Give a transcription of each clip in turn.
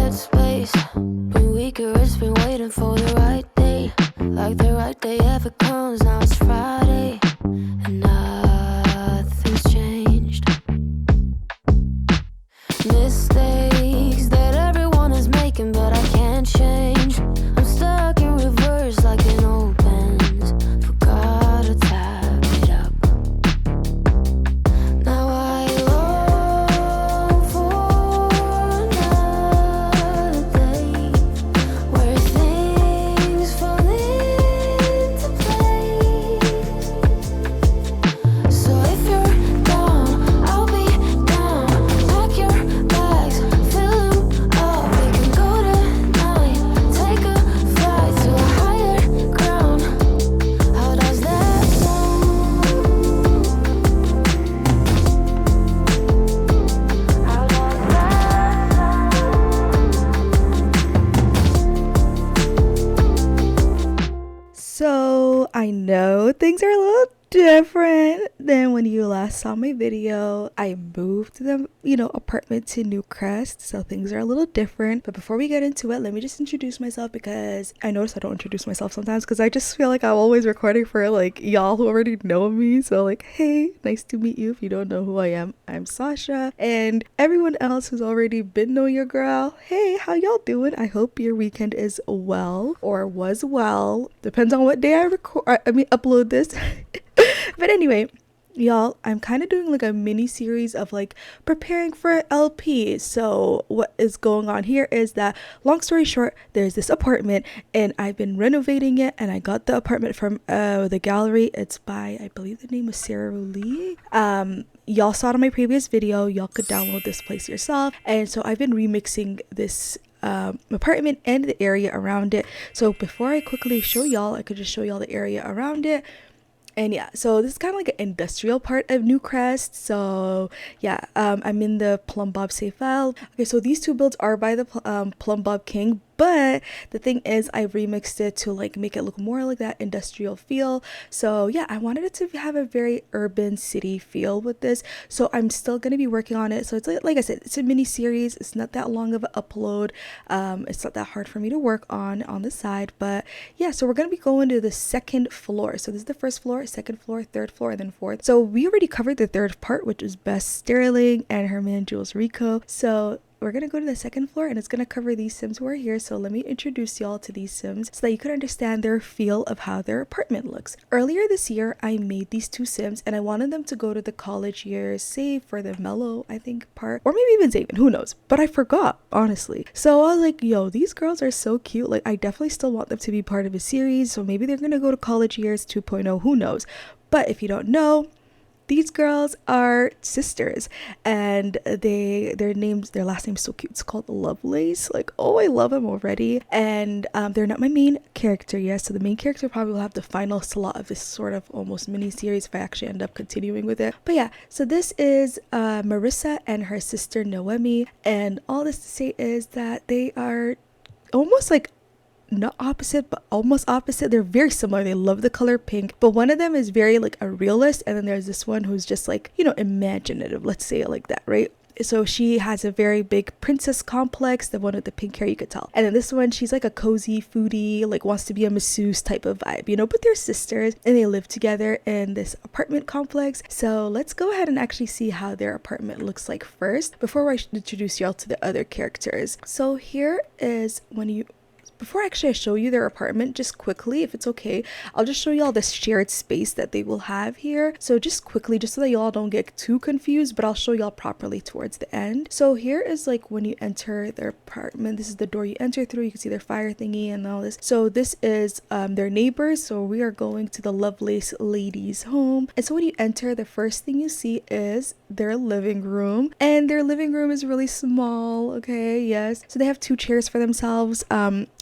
headspace. Been weaker, it's been waiting for the right day. Like the right day ever comes, now it's Friday. And nothing's changed. Mistakes that everyone is making, but I can't change. I'm stuck in reverse like an old Benz. Forgot to tap it up. Now I long for another day where things fall into place. So if you're down, I'll be down. Pack your bags, fill them up. We can go tonight, take a flight to a higher ground. How does that sound? How does that sound? So I know things are a little different than when you last saw my video. I moved the apartment to Newcrest, so things are a little different. But before we get into it, let me just introduce myself, because I notice I don't introduce myself sometimes because I just feel like I'm always recording for like y'all who already know me. So like, hey, nice to meet you. If you don't know who I am, I'm Sasha, and everyone else who's already been knowing your girl, hey, how y'all doing? I hope your weekend is well, or was well, depends on what day I upload this. But anyway, y'all, I'm kind of doing like a mini series of like preparing for an LP. So what is going on here is that, long story short, there's this apartment and I've been renovating it, and I got the apartment from the gallery. It's by, I believe the name was Sarah Lee. Y'all saw it in my previous video. Y'all could download this place yourself. And so I've been remixing this apartment and the area around it. So before I quickly show y'all, I could just show y'all the area around it. And yeah, so this is kind of like an industrial part of Newcrest. So yeah, I'm in the Plum Bob Safe File. Okay, so these two builds are by the Plum Bob King, but the thing is I remixed it to like make it look more like that industrial feel. So yeah, I wanted it to have a very urban city feel with this. So I'm still going to be working on it. So it's like I said, it's a mini series. It's not that long of an upload. It's not that hard for me to work on the side. But yeah, so we're going to be going to the second floor. So this is the first floor, second floor, third floor, and then fourth. So we already covered the third part, which is Bess Sterling and her man Jules Rico. So we're gonna go to the second floor, and it's gonna cover these Sims who are here. So let me introduce y'all to these Sims so that you can understand their feel of how their apartment looks. Earlier this year, I made these two Sims, and I wanted them to go to the college years, save for the mellow, I think, part, or maybe even Zaven, who knows? But I forgot, honestly. So I was like, yo, these girls are so cute. Like, I definitely still want them to be part of a series. So maybe they're gonna go to college years 2.0, who knows? But if you don't know, these girls are sisters, and their last name's so cute. It's called Lovelace. Like, oh, I love them already. And they're not my main character yet, so the main character probably will have the final slot of this sort of almost mini series if I actually end up continuing with it. But yeah, so this is Marissa and her sister Noemi, and all this to say is that they are almost like not opposite, but almost opposite. They're very similar. They love the color pink, but one of them is very like a realist, and then there's this one who's just like, imaginative, let's say it like that, right? So she has a very big princess complex, the one with the pink hair, you could tell. And then this one, she's like a cozy foodie, like wants to be a masseuse type of vibe, but they're sisters and they live together in this apartment complex. So let's go ahead and actually see how their apartment looks like first before I introduce y'all to the other characters. So here is before actually I show you their apartment, just quickly, if it's okay, I'll just show you all this shared space that they will have here. So just quickly, just so that y'all don't get too confused, but I'll show y'all properly towards the end. So here is like when you enter their apartment, this is the door you enter through. You can see their fire thingy and all this. So this is their neighbors. So we are going to the Lovelace ladies' home. And so when you enter, the first thing you see is their living room. And their living room is really small, okay, yes. So they have two chairs for themselves.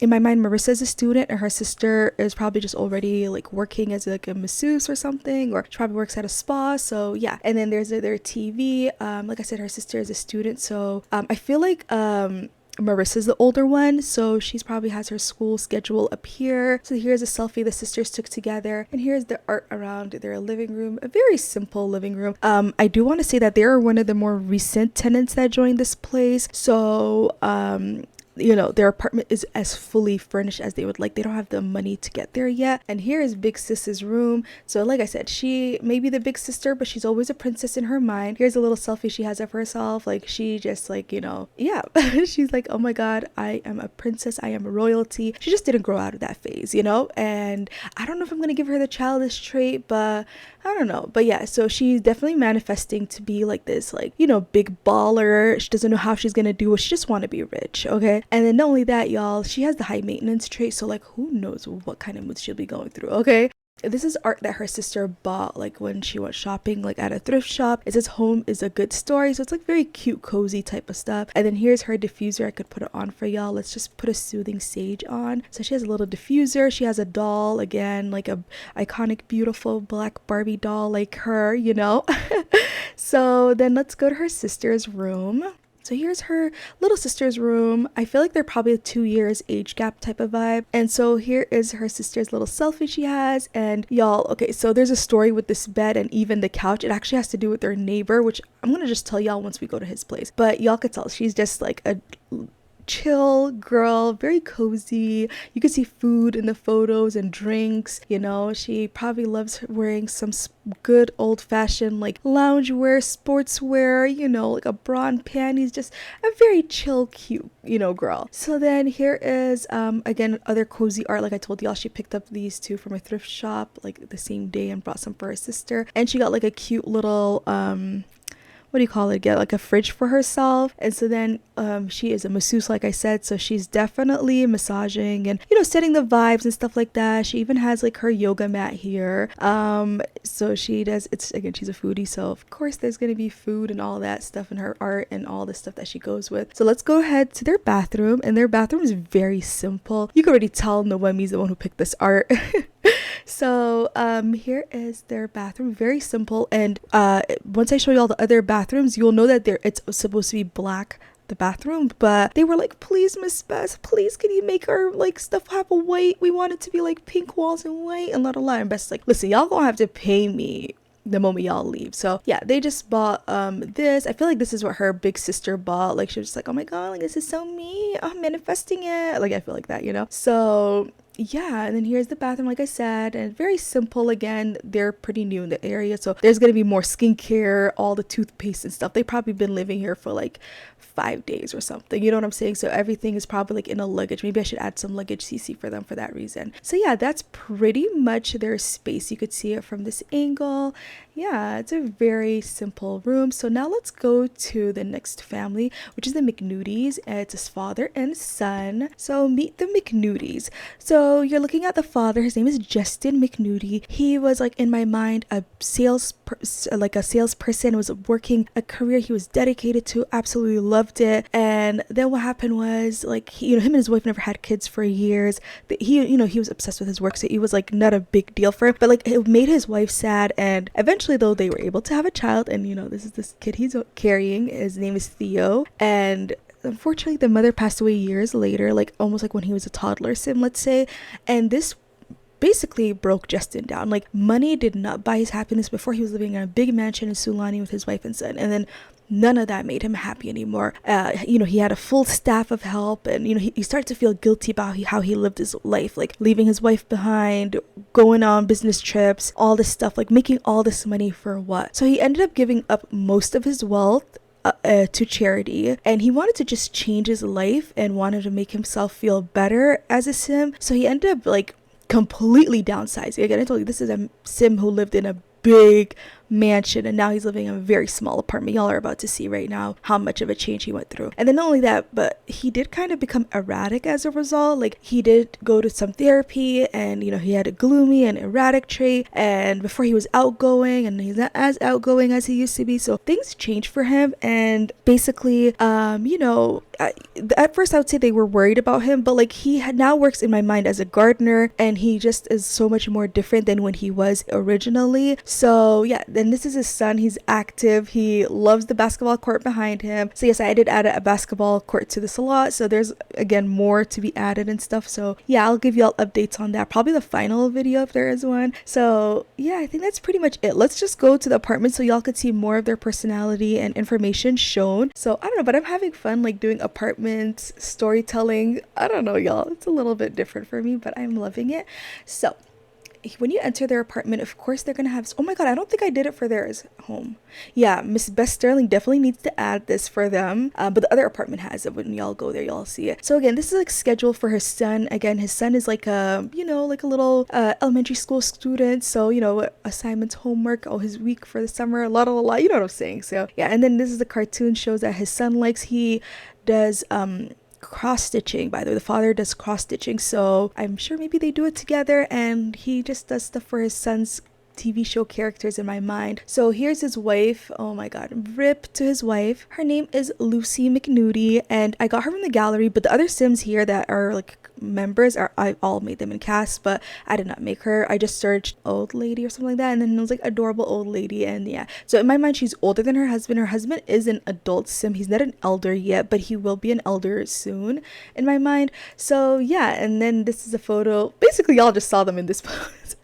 In my mind, Marissa is a student and her sister is probably just already like working as like a masseuse or something, or she probably works at a spa. So yeah, and then there's their TV. Like I said, her sister is a student, so I feel like Marissa's the older one, so she's probably has her school schedule up here. So here's a selfie the sisters took together, and here's the art around their living room. A very simple living room. I do want to say that they are one of the more recent tenants that joined this place. So you know, their apartment is as fully furnished as they would like. They don't have the money to get there yet. And here is big sis's room. So like I said, she may be the big sister, but she's always a princess in her mind. Here's a little selfie she has of herself. Like she just like, you know, yeah, she's like, oh my god, I am a princess, I am royalty. She just didn't grow out of that phase, you know. And I don't know if I'm gonna give her the childish trait, but I don't know. But yeah, so she's definitely manifesting to be like this, like, you know, big baller. She doesn't know how she's gonna do it. She just want to be rich, okay? And then not only that, y'all, she has the high maintenance trait. So like, who knows what kind of moods she'll be going through, okay? This is art that her sister bought like when she went shopping like at a thrift shop. It says home is a good story, so it's like very cute, cozy type of stuff. And then here's her diffuser. I could put it on for y'all. Let's just put a soothing sage on. So she has a little diffuser. She has a doll, again, like a iconic beautiful black Barbie doll like her, you know. So then let's go to her sister's room. So here's her little sister's room. I feel like they're probably a 2 years age gap type of vibe. And so here is her sister's little selfie she has. And y'all, okay, so there's a story with this bed and even the couch. It actually has to do with their neighbor, which I'm gonna just tell y'all once we go to his place. But y'all could tell she's just like a chill girl, very cozy. You can see food in the photos and drinks, you know. She probably loves wearing some good old-fashioned like loungewear, sportswear, you know, like a bra and panties, just a very chill, cute, you know, girl. So then here is again other cozy art. Like I told y'all, she picked up these two from a thrift shop like the same day and brought some for her sister. And she got like a cute little what do you call it, get like a fridge for herself. And so then she is a masseuse, like I said, so she's definitely massaging and, you know, setting the vibes and stuff like that. She even has like her yoga mat here. So she does, it's, again, she's a foodie, so of course there's gonna be food and all that stuff in her art and all the stuff that she goes with. So let's go ahead to their bathroom, and their bathroom is very simple. You can already tell Noemi's the one who picked this art. So here is their bathroom, very simple. And once I show you all the other bathrooms, you'll know that it's supposed to be black, the bathroom, but they were like, please Miss Bess, please can you make our like stuff have a white, we want it to be like pink walls and white and la. And Bess like, listen, y'all gonna have to pay me the moment y'all leave. So yeah, they just bought this. I feel like this is what her big sister bought. Like she was just like, oh my god, like this is so me, I'm manifesting it. Like I feel like that, you know. So yeah, and then here's the bathroom, like I said, and very simple. Again, they're pretty new in the area, so there's gonna be more skincare, all the toothpaste and stuff. They've probably been living here for like 5 days or something, you know what I'm saying? So everything is probably like in a luggage. Maybe I should add some luggage CC for them for that reason. So yeah, that's pretty much their space. You could see it from this angle. Yeah, it's a very simple room. So now let's go to the next family, which is the McNudys. It's his father and son. So meet the McNudys. So you're looking at the father. His name is Justin McNudy. He was like in my mind a salesperson, was working a career he was dedicated to, absolutely loved it. And then what happened was like him and his wife never had kids for years. He was obsessed with his work, so it was like not a big deal for him, but like it made his wife sad. And eventually though, they were able to have a child, and this kid he's carrying, his name is Theo. And unfortunately the mother passed away years later, like almost like when he was a toddler sim, let's say. And this basically broke Justin down. Like money did not buy his happiness. Before, he was living in a big mansion in Sulani with his wife and son, and then none of that made him happy anymore. He had a full staff of help, and he started to feel guilty about how he lived his life, like leaving his wife behind, going on business trips, all this stuff, like making all this money for what? So he ended up giving up most of his wealth to charity, and he wanted to just change his life and wanted to make himself feel better as a sim. So he ended up like completely downsizing. Again, I told you, this is a sim who lived in a big mansion, and now he's living in a very small apartment. Y'all are about to see right now how much of a change he went through. And then not only that, but he did kind of become erratic as a result. Like he did go to some therapy, and he had a gloomy and erratic trait, and before he was outgoing, and he's not as outgoing as he used to be. So things changed for him, and basically at first I would say they were worried about him, but like he now works in my mind as a gardener, and he just is so much more different than when he was originally. So yeah, then this is his son. He's active. He loves the basketball court behind him. So yes, I did add a basketball court to this a lot. So there's again more to be added and stuff. So yeah, I'll give y'all updates on that. Probably the final video if there is one. So yeah, I think that's pretty much it. Let's just go to the apartment so y'all could see more of their personality and information shown. So I don't know, but I'm having fun like doing apartments, storytelling. I don't know, y'all. It's a little bit different for me, but I'm loving it. So when you enter their apartment, of course they're gonna have, oh my god, I don't think I did it for theirs home. Yeah, Miss Bess Sterling definitely needs to add this for them, but the other apartment has it. When y'all go there, y'all see it. So again, this is like scheduled for his son. Again, his son is like a, you know, like a little elementary school student, so you know, assignments, homework, oh, his week for the summer, a lot, you know what I'm saying. So yeah, and then this is the cartoon shows that his son likes. He does cross stitching. By the way, the father does cross stitching, so I'm sure maybe they do it together, and he just does stuff for his son's TV show characters in my mind. So here's his wife. Oh my god, rip to his wife. Her name is Lucy McNudie, and I got her from the gallery, but the other Sims here that are like members are, I all made them in cast, but I did not make her. I just searched old lady or something like that, and then it was like adorable old lady. And yeah, so in my mind she's older than her husband. Her husband is an adult Sim. He's not an elder yet, but he will be an elder soon in my mind. So yeah, and then this is a photo. Basically y'all just saw them in this pose.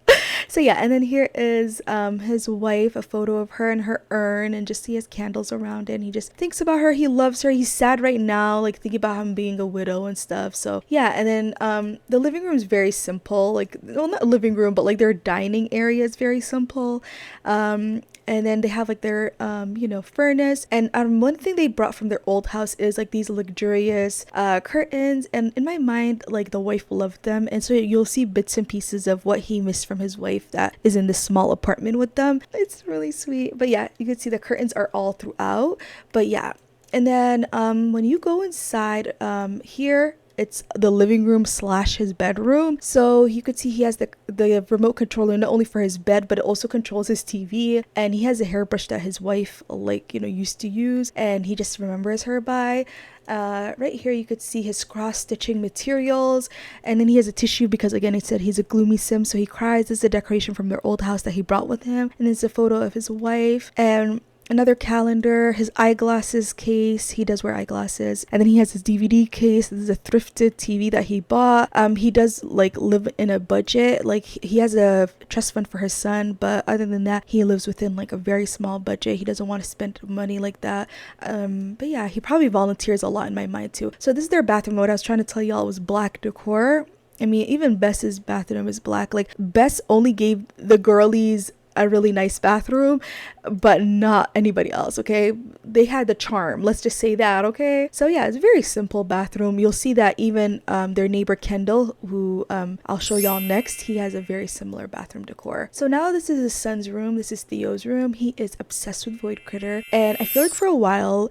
So yeah, and then here is his wife, a photo of her and her urn, and just he has candles around it, and he just thinks about her. He loves her. He's sad right now, like thinking about him being a widow and stuff. So yeah, and then the living room is very simple, like, well, not a living room, but like their dining area is very simple. And then they have like their you know, furnace, and one thing they brought from their old house is like these luxurious curtains, and in my mind like the wife loved them, and so you'll see bits and pieces of what he missed from his wife that is in this small apartment with them. It's really sweet. But yeah, you can see the curtains are all throughout. But yeah, and then when you go inside, here it's the living room slash his bedroom. So you could see he has the remote controller not only for his bed, but it also controls his TV, and he has a hairbrush that his wife, like, you know, used to use, and he just remembers her by. Right here you could see his cross-stitching materials, and then he has a tissue because again it said he's a gloomy Sim, so he cries. This is a decoration from their old house that he brought with him, and there's a photo of his wife, and another calendar, his eyeglasses case. He does wear eyeglasses. And then he has his DVD case. This is a thrifted TV that he bought. He does like live in a budget. Like he has a trust fund for his son, but other than that, he lives within like a very small budget. He doesn't want to spend money like that. But yeah, he probably volunteers a lot in my mind too. So this is their bathroom. What I was trying to tell y'all was black decor. I mean, even Bess's bathroom is black. Like Bess only gave the girlies a really nice bathroom, but not anybody else. Okay, they had the charm, let's just say that. Okay, so yeah, it's a very simple bathroom. You'll see that even their neighbor Kendall, who I'll show y'all next, he has a very similar bathroom decor. So now this is his son's room. This is Theo's room. He is obsessed with Void Critter, and I feel like for a while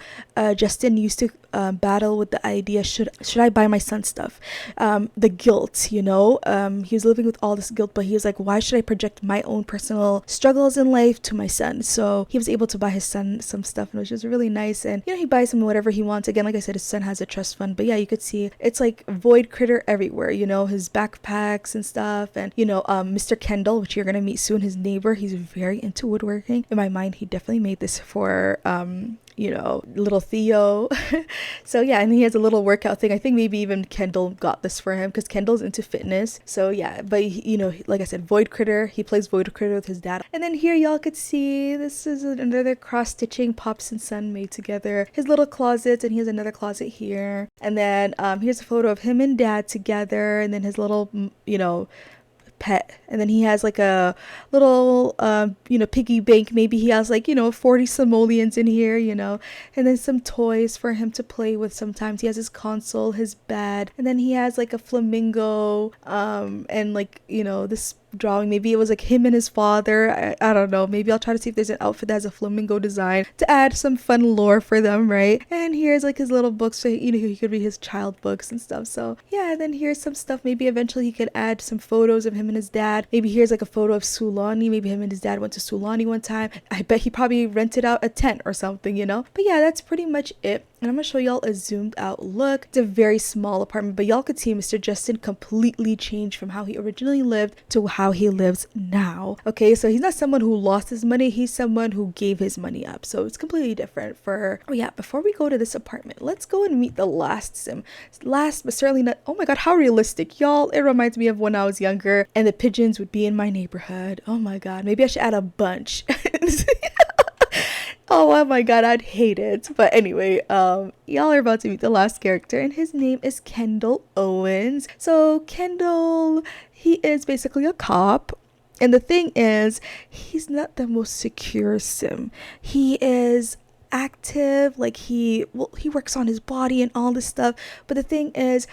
Justin used to battle with the idea, should I buy my son stuff, the guilt, you know. He was living with all this guilt, but he was like, why should I project my own personal struggles in life to my son? So he was able to buy his son some stuff, which is really nice. And you know, he buys him whatever he wants. Again, like I said, his son has a trust fund, but yeah, you could see it's like Void Critter everywhere, you know, his backpacks and stuff. And you know, Mr. Kendall, which you're gonna meet soon, his neighbor, he's very into woodworking. In my mind, he definitely made this for you know, little Theo. So yeah, and he has a little workout thing. I think maybe even Kendall got this for him because Kendall's into fitness. So yeah, but you know, like I said, Void Critter, he plays Void Critter with his dad. And then here y'all could see this is another cross stitching Pops and Son made together, his little closets, and he has another closet here. And then here's a photo of him and dad together, and then his little, you know, pet. And then he has like a little you know, piggy bank. Maybe he has like, you know, 40 simoleons in here, you know, and then some toys for him to play with. Sometimes he has his console, his bed, and then he has like a flamingo and like, you know, this drawing, maybe it was like him and his father. I don't know, maybe I'll try to see if there's an outfit that has a flamingo design to add some fun lore for them, right? And here's like his little books, so you know, he could read his child books and stuff. So yeah, and then here's some stuff. Maybe eventually he could add some photos of him and his dad. Maybe here's like a photo of Sulani. Maybe him and his dad went to Sulani one time. I bet he probably rented out a tent or something, you know. But yeah, that's pretty much it. And I'm gonna show y'all a zoomed out look. It's a very small apartment, but y'all could see Mr. Justin completely changed from how he originally lived to how he lives now. Okay, so he's not someone who lost his money, he's someone who gave his money up. So it's completely different for, oh yeah, before we go to this apartment, let's go and meet the last sim. Last but certainly not, oh my god, how realistic. Y'all, it reminds me of when I was younger and the pigeons would be in my neighborhood. Oh my god, maybe I should add a bunch. Oh my god, I'd hate it. But anyway, y'all are about to meet the last character, and his name is Kendall Owens. So Kendall, he is basically a cop. And the thing is, he's not the most secure sim. He is active, like he works on his body and all this stuff. But the thing is,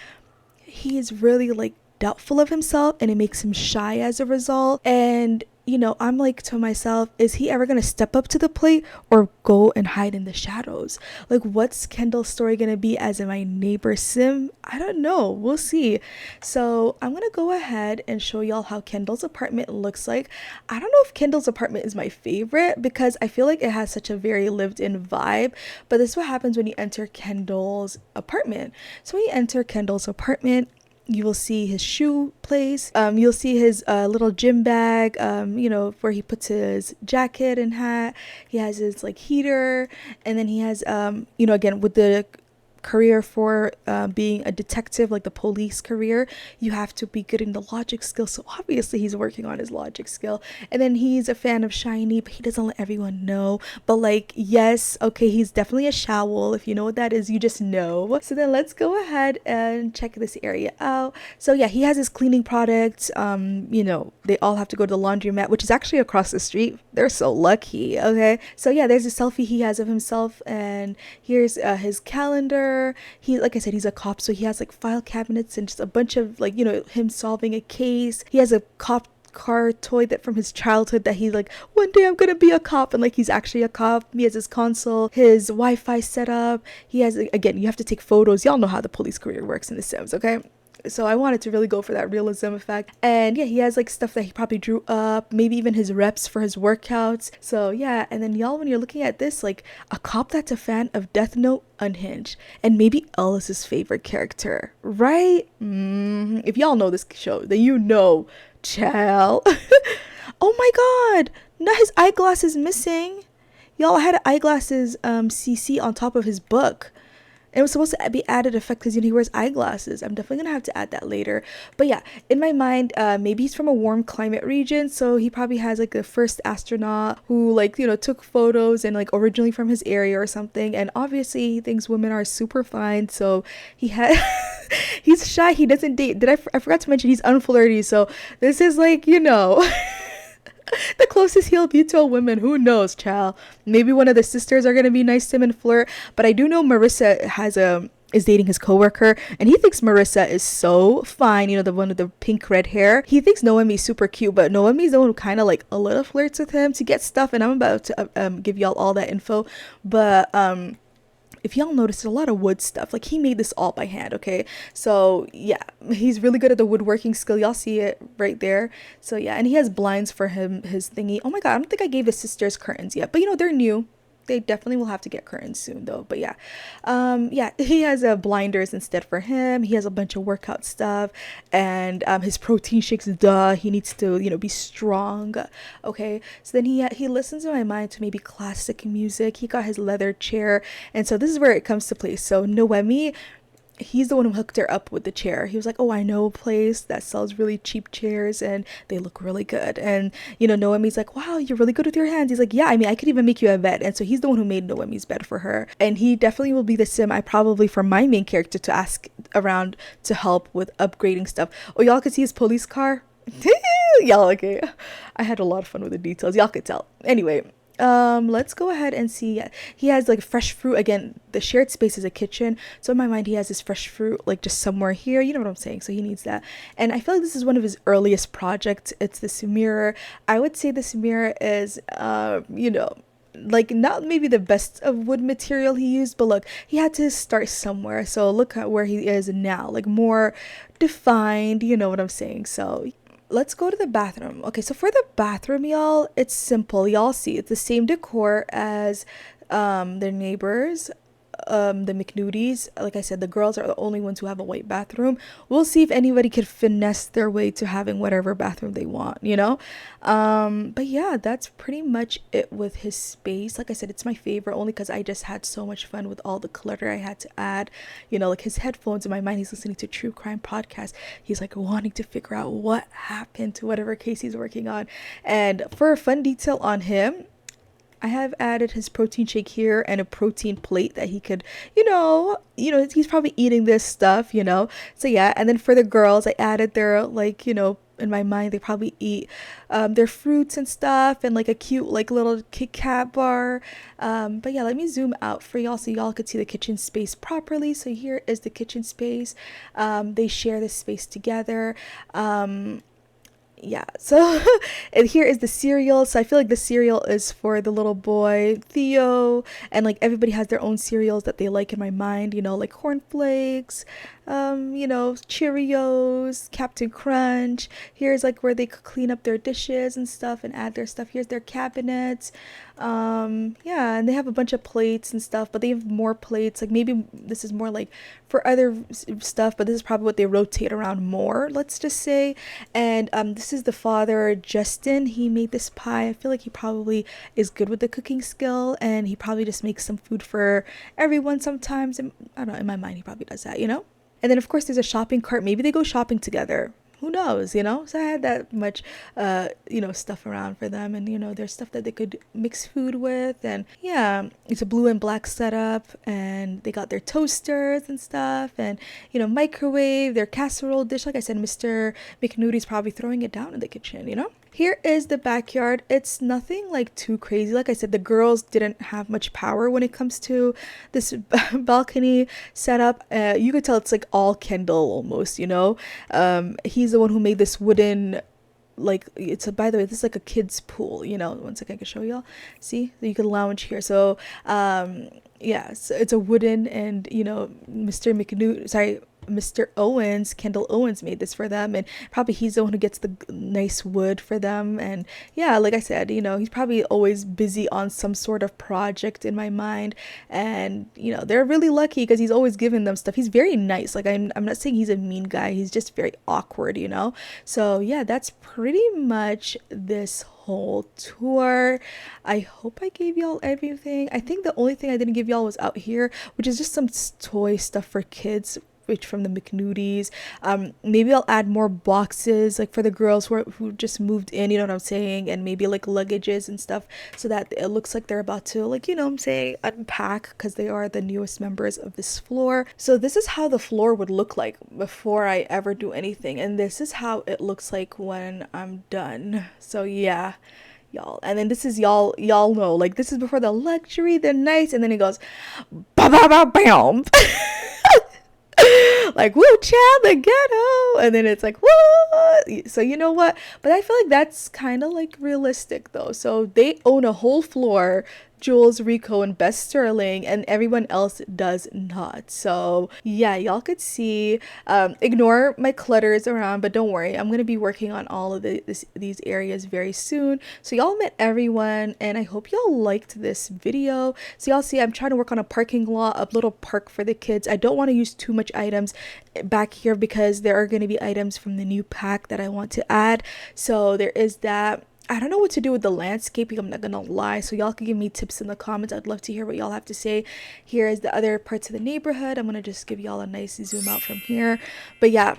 he is really like doubtful of himself, and it makes him shy as a result. And you know, I'm like to myself, is he ever gonna step up to the plate or go and hide in the shadows? Like, what's Kendall's story gonna be as in my neighbor sim? I don't know, we'll see. So I'm gonna go ahead and show y'all how Kendall's apartment looks like. I don't know if Kendall's apartment is my favorite because I feel like it has such a very lived-in vibe, but this is what happens when you enter Kendall's apartment. So when you enter Kendall's apartment, you will see his shoe place. You'll see his little gym bag, you know, where he puts his jacket and hat. He has his like heater, and then he has, you know, again with the career for being a detective, like the police career, you have to be good in the logic skill. So obviously he's working on his logic skill. And then he's a fan of Shiny, but he doesn't let everyone know. But like, yes, okay, he's definitely a showl. If you know what that is, you just know. So then let's go ahead and check this area out. So yeah, he has his cleaning products. You know, they all have to go to the laundromat, which is actually across the street. They're so lucky. Okay, so yeah, there's a selfie he has of himself, and here's his calendar. He, like I said, he's a cop, so he has like file cabinets and just a bunch of like, you know, him solving a case. He has a cop car toy that from his childhood that he's like, one day I'm gonna be a cop, and like he's actually a cop. He has his console, his Wi-Fi set up. He has, again, you have to take photos. Y'all know how the police career works in The Sims, okay? So I wanted to really go for that realism effect. And yeah, he has like stuff that he probably drew up, maybe even his reps for his workouts. So yeah, and then y'all, when you're looking at this, like a cop that's a fan of Death Note, Unhinged, and maybe Ellis's favorite character, right? If y'all know this show, then you know, child. Oh my god, now his eyeglass is missing. Y'all, had eyeglasses CC on top of his book. It was supposed to be added effect because, you know, he wears eyeglasses. I'm definitely gonna have to add that later. But yeah, in my mind, maybe he's from a warm climate region, so he probably has like the first astronaut who, like, you know, took photos and like originally from his area or something. And obviously he thinks women are super fine, so he had he's shy. He doesn't date. I forgot to mention he's unflirty. So this is like, you know. The closest he'll be to a woman, who knows, child. Maybe one of the sisters are gonna be nice to him and flirt. But I do know Marissa is dating his coworker, and he thinks Marissa is so fine, you know, the one with the pink red hair. He thinks Noemi's super cute, but Noemi's the one who kind of like a little flirts with him to get stuff, and I'm about to give y'all all that info. But if y'all notice, a lot of wood stuff. Like, he made this all by hand, okay? So yeah, he's really good at the woodworking skill. Y'all see it right there. So yeah, and he has blinds for his thingy. Oh my god, I don't think I gave his sisters curtains yet, but you know, they're new. They definitely will have to get curtains soon though. But yeah, yeah, he has blinders instead for him. He has a bunch of workout stuff, and his protein shakes, duh, he needs to, you know, be strong. Okay, so then he listens to my mind to maybe classic music. He got his leather chair, and so this is where it comes to play. So Noemi, he's the one who hooked her up with the chair. He was like, oh, I know a place that sells really cheap chairs and they look really good. And, you know, Noemi's like, wow, you're really good with your hands. He's like, yeah, I mean, I could even make you a bed. And so he's the one who made Noemi's bed for her. And he definitely will be the sim I probably for my main character to ask around to help with upgrading stuff. Oh, y'all could see his police car. Y'all, okay, I had a lot of fun with the details, y'all could tell. Anyway, let's go ahead and see. He has like fresh fruit. Again, the shared space is a kitchen, so in my mind he has his fresh fruit like just somewhere here, you know what I'm saying? So he needs that. And I feel like this is one of his earliest projects. It's this mirror. I would say this mirror is you know, like not maybe the best of wood material he used, but look, he had to start somewhere. So look at where he is now, like more defined, you know what I'm saying? So let's go to the bathroom. Okay, so for the bathroom, y'all, it's simple. Y'all see it's the same decor as their neighbors. the McNudies, like I said, the girls are the only ones who have a white bathroom. We'll see if anybody could finesse their way to having whatever bathroom they want, you know. But yeah, that's pretty much it with his space. Like I said, it's my favorite only because I just had so much fun with all the clutter I had to add, you know, like his headphones. In my mind, he's listening to true crime podcast. He's like wanting to figure out what happened to whatever case he's working on. And for a fun detail on him, I have added his protein shake here and a protein plate that he could, he's probably eating this stuff, you know. So yeah, and then for the girls, I added their, like, you know, in my mind they probably eat their fruits and stuff, and like a cute like little Kit Kat bar. But yeah, let me zoom out for y'all so y'all could see the kitchen space properly. So here is the kitchen space. They share this space together. Yeah, so and here is the cereal. So I feel like the cereal is for the little boy Theo, and like everybody has their own cereals that they like in my mind, you know, like cornflakes, Cheerios, Captain Crunch. Here's like where they could clean up their dishes and stuff and add their stuff. Here's their cabinets. Yeah, and they have a bunch of plates and stuff, but they have more plates. Like maybe this is more like for other stuff, but this is probably what they rotate around more, let's just say. And this is the father, Justin. He made this pie. I feel like he probably is good with the cooking skill, and he probably just makes some food for everyone sometimes. And I don't know, in my mind, he probably does that, you know? And then of course there's a shopping cart. Maybe they go shopping together. Who knows, you know? So I had that much, stuff around for them, and, you know, there's stuff that they could mix food with. And yeah, it's a blue and black setup, and they got their toasters and stuff, and, you know, microwave, their casserole dish. Like I said, Mr. McNudy's probably throwing it down in the kitchen, you know? Here is the backyard. It's nothing like too crazy. Like I said, the girls didn't have much power when it comes to this balcony setup. You could tell it's like all Kendall almost, you know. He's the one who made this wooden, like, by the way, this is like a kid's pool, you know. One second, I can show y'all. See, so you can lounge here. So yeah, so it's a wooden, and, you know, Mr. Owens, Kendall Owens made this for them, and probably he's the one who gets the nice wood for them. And yeah, like I said, you know, he's probably always busy on some sort of project in my mind, and, you know, they're really lucky because he's always giving them stuff. He's very nice. Like I'm not saying he's a mean guy, he's just very awkward, you know. So yeah, that's pretty much this whole tour. I hope I gave y'all everything. I think the only thing I didn't give y'all was out here, which is just some toy stuff for kids, which from the McNudies. Maybe I'll add more boxes like for the girls who just moved in, you know what I'm saying, and maybe like luggages and stuff, so that it looks like they're about to, like, you know what I'm saying, unpack, because they are the newest members of this floor. So this is how the floor would look like before I ever do anything, and this is how it looks like when I'm done. So yeah, y'all. And then this is y'all know, like, this is before the luxury, the nice, and then it goes ba ba ba bam. Like, woo, child, the ghetto, and then it's like, woo. So you know what, but I feel like that's kind of like realistic though. So they own a whole floor, Jules, Rico, and Bess Sterling, and everyone else does not. So yeah, y'all could see, ignore my clutters around, but don't worry, I'm gonna be working on all of these areas very soon. So y'all met everyone, and I hope y'all liked this video. So y'all see, I'm trying to work on a parking lot, a little park for the kids. I don't want to use too much items back here because there are going to be items from the new pack that I want to add. So there is that. I don't know what to do with the landscaping, I'm not gonna lie, so y'all can give me tips in the comments. I'd love to hear what y'all have to say. Here is the other parts of the neighborhood. I'm gonna just give y'all a nice zoom out from here. But yeah,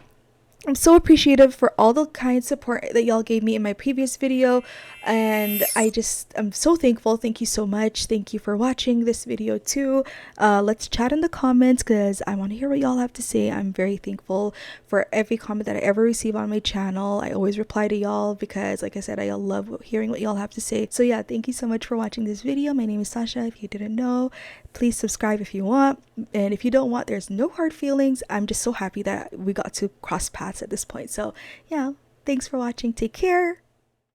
I'm so appreciative for all the kind support that y'all gave me in my previous video, and I'm so thankful. Thank you so much. Thank you for watching this video too. Let's chat in the comments because I want to hear what y'all have to say. I'm very thankful for every comment that I ever receive on my channel. I always reply to y'all because, like I said, I love hearing what y'all have to say. So yeah, thank you so much for watching this video. My name is Sasha. If you didn't know, please subscribe if you want, and if you don't want, there's no hard feelings. I'm just so happy that we got to cross paths at this point. So yeah, thanks for watching. Take care.